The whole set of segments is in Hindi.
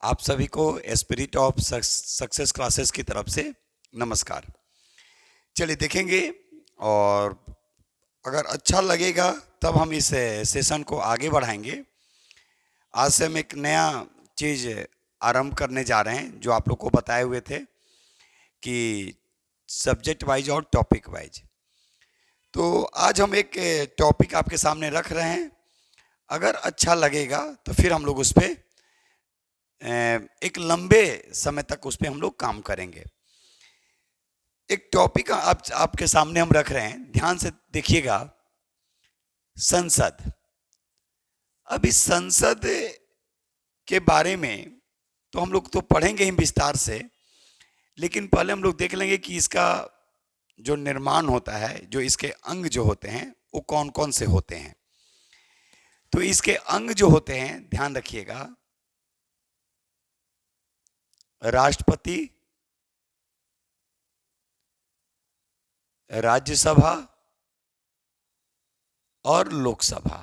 आप सभी को स्पिरिट ऑफ सक्सेस क्लासेस की तरफ से नमस्कार। चलिए देखेंगे, और अगर अच्छा लगेगा तब हम इस सेशन को आगे बढ़ाएंगे। आज से हम एक नया चीज़ आरंभ करने जा रहे हैं, जो आप लोग को बताए हुए थे कि सब्जेक्ट वाइज और टॉपिक वाइज। तो आज हम एक टॉपिक आपके सामने रख रहे हैं। अगर अच्छा लगेगा तो फिर हम लोग उस पर एक लंबे समय तक उस पर हम लोग काम करेंगे। एक टॉपिक आपके सामने हम रख रहे हैं, ध्यान से देखिएगा। संसद। अब इस संसद के बारे में तो हम लोग तो पढ़ेंगे ही विस्तार से, लेकिन पहले हम लोग देख लेंगे कि इसका जो निर्माण होता है, जो इसके अंग जो होते हैं वो कौन कौन से होते हैं। तो इसके अंग जो होते हैं, ध्यान रखिएगा। राष्ट्रपति, राज्यसभा और लोकसभा।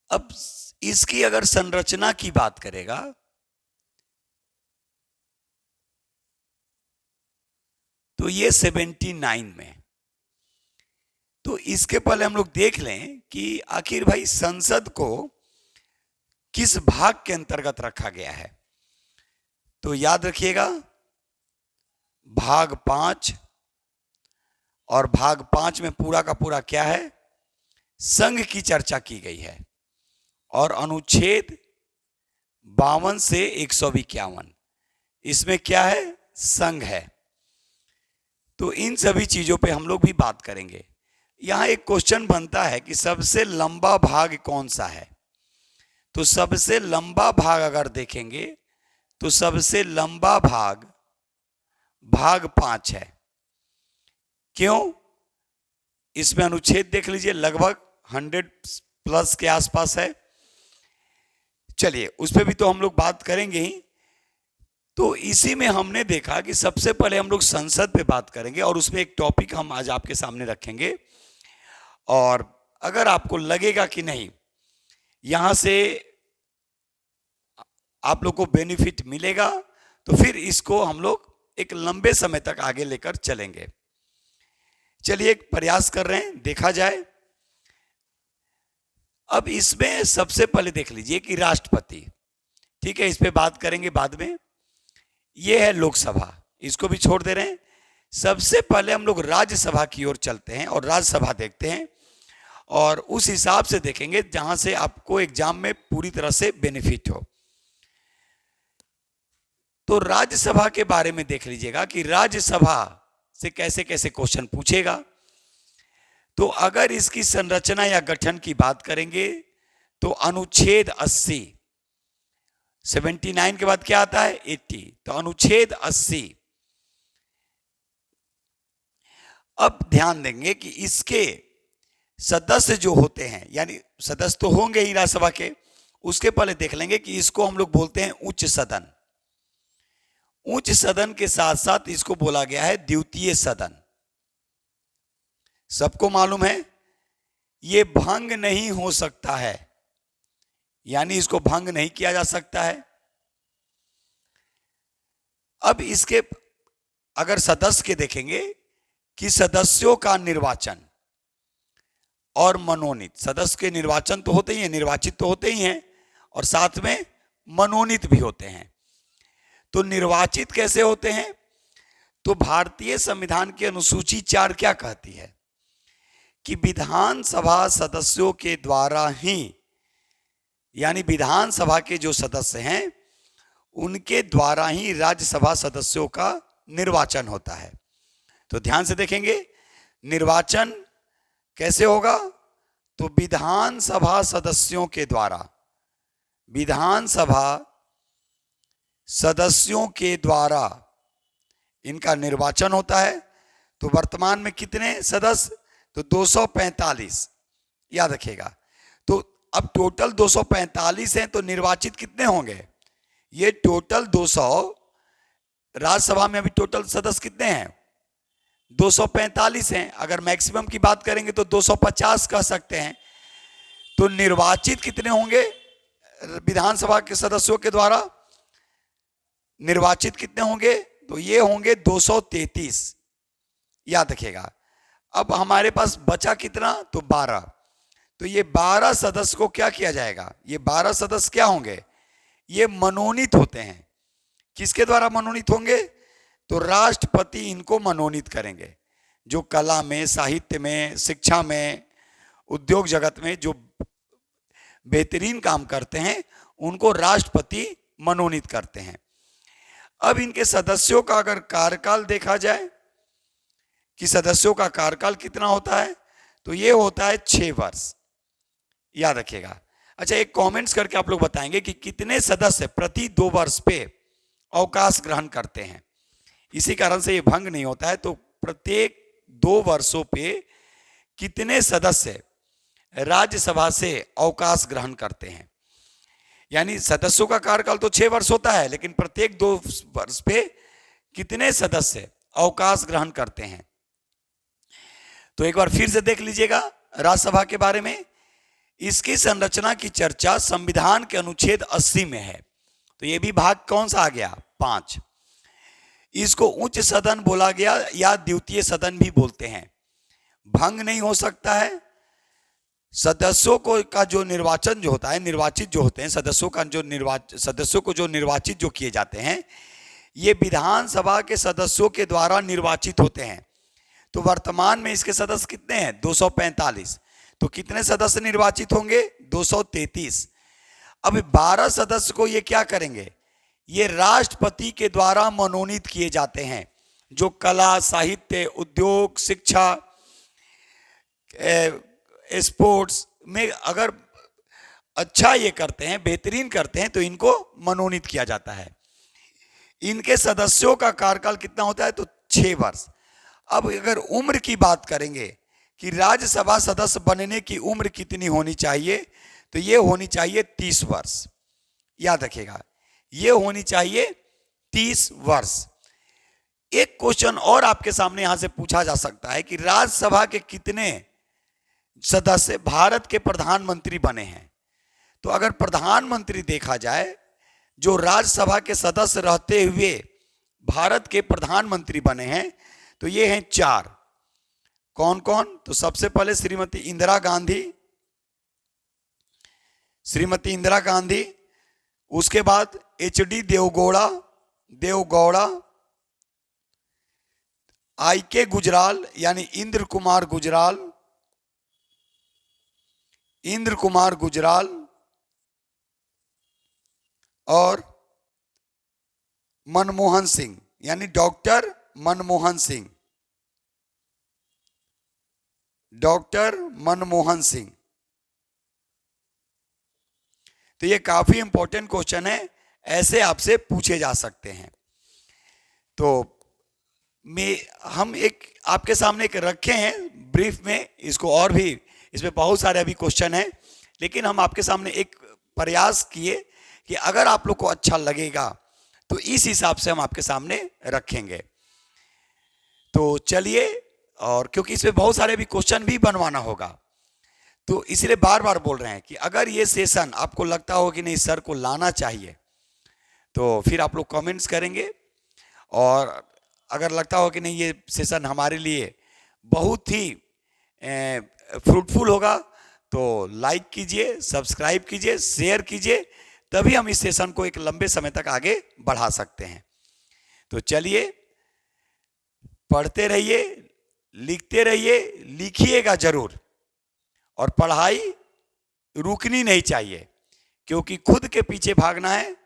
अब इसकी अगर संरचना की बात करेगा तो ये 79 में। तो इसके पहले हम लोग देख लें कि आखिर भाई संसद को किस भाग के अंतर्गत रखा गया है। तो याद रखिएगा, भाग 5, और भाग 5 में पूरा का पूरा क्या है, संघ की चर्चा की गई है। और अनुच्छेद 52 से 151 इसमें क्या है, संघ है। तो इन सभी चीजों पे हम लोग भी बात करेंगे। यहां एक क्वेश्चन बनता है कि सबसे लंबा भाग कौन सा है। तो सबसे लंबा भाग अगर देखेंगे तो सबसे लंबा भाग भाग 5 है। क्यों? इसमें अनुच्छेद देख लीजिए, लगभग 100+ के आसपास है। चलिए उस पर भी तो हम लोग बात करेंगे ही। तो इसी में हमने देखा कि सबसे पहले हम लोग संसद पे बात करेंगे, और उसमें एक टॉपिक हम आज आपके सामने रखेंगे। और अगर आपको लगेगा कि नहीं, यहां से आप लोग को बेनिफिट मिलेगा, तो फिर इसको हम लोग एक लंबे समय तक आगे लेकर चलेंगे। चलिए एक प्रयास कर रहे हैं, देखा जाए। अब इसमें सबसे पहले देख लीजिए कि राष्ट्रपति, ठीक है, इस पे बात करेंगे बाद में। ये है लोकसभा, इसको भी छोड़ दे रहे हैं। सबसे पहले हम लोग राज्यसभा की ओर चलते हैं और राज्यसभा देखते हैं, और उस हिसाब से देखेंगे जहां से आपको एग्जाम में पूरी तरह से बेनिफिट हो। तो राज्यसभा के बारे में देख लीजिएगा कि राज्यसभा से कैसे कैसे क्वेश्चन पूछेगा। तो अगर इसकी संरचना या गठन की बात करेंगे तो अनुच्छेद 80, 79 के बाद क्या आता है, 80। तो अनुच्छेद 80। अब ध्यान देंगे कि इसके सदस्य जो होते हैं, यानी सदस्य तो होंगे ही राज्यसभा के, उसके पहले देख लेंगे कि इसको हम लोग बोलते हैं उच्च सदन। उच्च सदन के साथ साथ इसको बोला गया है द्वितीय सदन। सबको मालूम है ये भंग नहीं हो सकता है, यानी इसको भंग नहीं किया जा सकता है। अब इसके अगर सदस्य के देखेंगे कि सदस्यों का निर्वाचन और मनोनीत, सदस्य के निर्वाचन तो होते ही हैं, निर्वाचित तो होते ही हैं, और साथ में मनोनीत भी होते हैं। तो निर्वाचित कैसे होते हैं? तो भारतीय संविधान की अनुसूची 4 क्या कहती है कि विधानसभा सदस्यों के द्वारा ही, यानी विधानसभा के जो सदस्य हैं उनके द्वारा ही राज्यसभा सदस्यों का निर्वाचन होता है। तो ध्यान से देखेंगे, निर्वाचन कैसे होगा? तो विधानसभा सदस्यों के द्वारा, विधानसभा सदस्यों के द्वारा इनका निर्वाचन होता है। तो वर्तमान में कितने सदस्य? तो 245, याद रखिएगा। तो अब टोटल 245 हैं, तो निर्वाचित कितने होंगे? ये टोटल 200। राज्यसभा में अभी टोटल सदस्य कितने हैं? 245 हैं। अगर मैक्सिमम की बात करेंगे तो 250 कह सकते हैं। तो निर्वाचित कितने होंगे विधानसभा के सदस्यों के द्वारा? निर्वाचित कितने होंगे? तो ये होंगे 233, याद रखिएगा। अब हमारे पास बचा कितना? तो 12। तो ये 12 सदस्य को क्या किया जाएगा? ये 12 सदस्य क्या होंगे? ये मनोनीत होते हैं। किसके द्वारा मनोनीत होंगे? तो राष्ट्रपति इनको मनोनीत करेंगे। जो कला में, साहित्य में, शिक्षा में, उद्योग जगत में जो बेहतरीन काम करते हैं उनको राष्ट्रपति मनोनीत करते हैं। अब इनके सदस्यों का अगर कार्यकाल देखा जाए कि सदस्यों का कार्यकाल कितना होता है, तो ये होता है 6 वर्ष, याद रखिएगा। अच्छा, एक कमेंट्स करके आप लोग बताएंगे कि कितने सदस्य प्रति 2 वर्ष पे अवकाश ग्रहण करते हैं। इसी कारण से ये भंग नहीं होता है। तो प्रत्येक 2 वर्षों पे कितने सदस्य राज्यसभा से अवकाश ग्रहण करते हैं? यानी सदस्यों का कार्यकाल तो 6 वर्ष होता है, लेकिन प्रत्येक 2 वर्ष पे कितने सदस्य अवकाश ग्रहण करते हैं? तो एक बार फिर से देख लीजिएगा राज्यसभा के बारे में। इसकी संरचना की चर्चा संविधान के अनुच्छेद 80 में है। तो ये भी भाग कौन सा आ गया? 5। इसको उच्च सदन बोला गया या द्वितीय सदन भी बोलते हैं। भंग नहीं हो सकता है। सदस्यों को का जो निर्वाचन जो होता है, निर्वाचित जो होते हैं सदस्यों का जो सदस्यों को जो निर्वाचित जो किए जाते हैं, ये विधानसभा के सदस्यों के द्वारा निर्वाचित होते हैं। तो वर्तमान में इसके सदस्य कितने हैं? 245। तो कितने सदस्य निर्वाचित होंगे? 233। अब 12 सदस्य को ये क्या करेंगे? ये राष्ट्रपति के द्वारा मनोनीत किए जाते हैं। जो कला, साहित्य, उद्योग, शिक्षा, स्पोर्ट्स में अगर अच्छा ये करते हैं, बेहतरीन करते हैं, तो इनको मनोनीत किया जाता है। इनके सदस्यों का कार्यकाल कितना होता है? तो 6 वर्ष। अब अगर उम्र की बात करेंगे कि राज्यसभा सदस्य बनने की उम्र कितनी होनी चाहिए, तो ये होनी चाहिए 30 वर्ष, याद रखिएगा। ये होनी चाहिए 30 वर्ष। एक क्वेश्चन और आपके सामने यहां से पूछा जा सकता है कि राज्यसभा के कितने सदस्य भारत के प्रधानमंत्री बने हैं? तो अगर प्रधानमंत्री देखा जाए, जो राज्यसभा के सदस्य रहते हुए भारत के प्रधानमंत्री बने हैं, तो ये हैं 4। कौन कौन? तो सबसे पहले श्रीमती इंदिरा गांधी, उसके बाद HD देवगौड़ा, IK गुजराल यानी इंद्र कुमार गुजराल और मनमोहन सिंह यानी डॉक्टर मनमोहन सिंह। तो ये काफी इंपॉर्टेंट क्वेश्चन है, ऐसे आपसे पूछे जा सकते हैं। तो हम एक आपके सामने एक रखे हैं ब्रीफ में, इसको और भी इसमें बहुत सारे अभी क्वेश्चन हैं, लेकिन हम आपके सामने एक प्रयास किए कि अगर आप लोग को अच्छा लगेगा तो इस हिसाब से हम आपके सामने रखेंगे। तो चलिए, और क्योंकि इसमें बहुत सारे भी क्वेश्चन भी बनवाना होगा, तो इसलिए बार बार बोल रहे हैं कि अगर ये सेशन आपको लगता हो कि नहीं सर को लाना चाहिए, तो फिर आप लोग कमेंट्स करेंगे। और अगर लगता हो कि नहीं ये सेशन हमारे लिए बहुत ही फ्रूटफुल होगा, तो लाइक कीजिए, सब्सक्राइब कीजिए, शेयर कीजिए, तभी हम इस सेशन को एक लंबे समय तक आगे बढ़ा सकते हैं। तो चलिए, पढ़ते रहिए, लिखते रहिए, लिखिएगा जरूर, और पढ़ाई रुकनी नहीं चाहिए, क्योंकि खुद के पीछे भागना है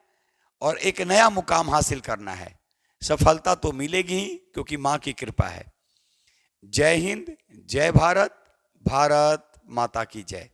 और एक नया मुकाम हासिल करना है। सफलता तो मिलेगी ही, क्योंकि माँ की कृपा है। जय हिंद, जय भारत, भारत माता की जय।